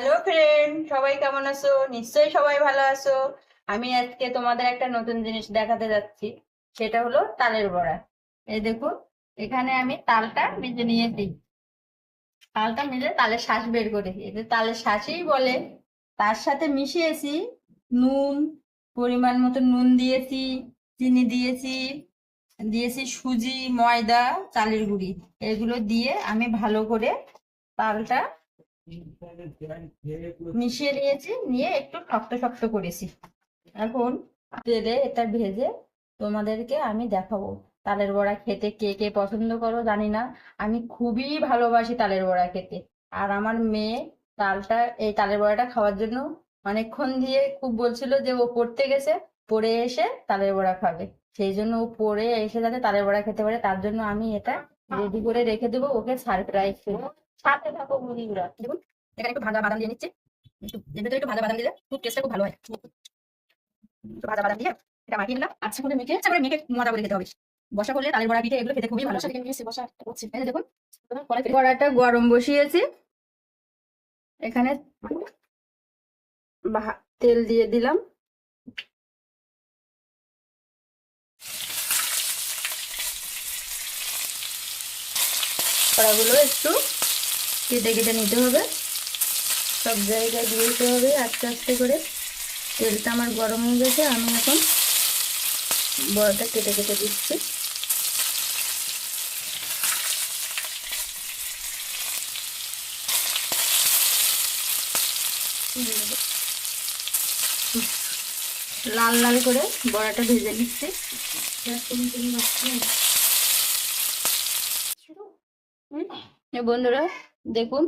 Hello friend, সবাই কেমন আছো? নিশ্চয়ই সবাই ভালো আছো। আমি আজকে তোমাদের একটা নতুন জিনিস দেখাতে যাচ্ছি। সেটা হলো তালের বড়া। এই দেখো, এখানে আমি তালটা মেজে নিয়েছি। তালটা মেজে তালের শাঁস বের করেছি, এটা তালের শাঁসই বলে। তার সাথে মিশিয়েছি নুন, পরিমাণ মতো নুন দিয়েছি, চিনি দিয়েছি, দিয়েছি সুজি, ময়দা, চালের গুঁড়ি। এগুলো দিয়ে আমি ভালো করে তালটা মিশিয়ে নিয়েছি, নিয়ে একটু শক্ত শক্ত করেছি। এখন তেলে এটা ভেজে তোমাদেরকে আমি দেখাবো। তালের বড়া খেতে কে কে পছন্দ করো জানি না, আমি খুবই ভালোবাসি তালের বড়া খেতে। আর আমার মেয়ে এই তালের বড়াটা খাওয়ার জন্য অনেকক্ষণ দিয়ে খুব বলছিল যে ও পড়তে গেছে, পড়ে এসে তালের বড়া খাবে। সেই জন্য ও পড়ে এসে যাতে তালের বড়া খেতে পারে, তার জন্য আমি এটা রেডি করে রেখে দেবো ওকে সারপ্রাইজ। সাথে থাকো বন্ধুরা, দেখুন এখানে একটু ভাজা বাদাম দিয়ে নিচ্ছি। এর ভেতরে একটু ভাজা বাদাম দিলে খুব টেস্টটা খুব ভালো হয়। একটু ভাজা বাদাম দিয়ে এটা মাখিয়ে নিলাম। আচ্ছা করে মেখে মজা করে খেতে হবে। বসা করলে তালের বড়া পিঠে এগুলো খেতে খুবই ভালো লাগে। এই যে দেখুন, কড়াইটা গরম বসিয়েছি। এখানে তেল দিয়ে দিলাম। কড়াগুলো একটু কেটে কেটে নিতে হবে, সব জায়গায় দিয়ে দিতে হবে আস্তে আস্তে করে। তেলটা আমার গরম হয়ে গেছে, আমি এখন বড়াটা কেটে কেটে দিচ্ছি। লাল লাল করে বড়াটা ভেজে নিচ্ছি। বন্ধুরা দেখুন,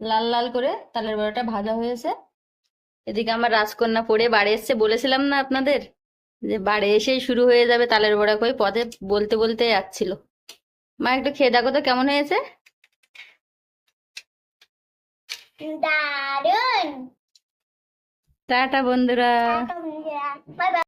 লাল লাল করে তালের বড়াটা ভাজা হয়েছে। এদিকে আমার রাজকন্যা পড়ে বাড়ি এসছে, বলেছিলাম না আপনাদের যে বাড়ি এসেই শুরু হয়ে যাবে তালের বড়া। কই পথে বলতে বলতে যাচ্ছিল। মা একটু খেয়ে দেখো তো কেমন হয়েছে। দারুন। টাটা বন্ধুরা। Bye bye.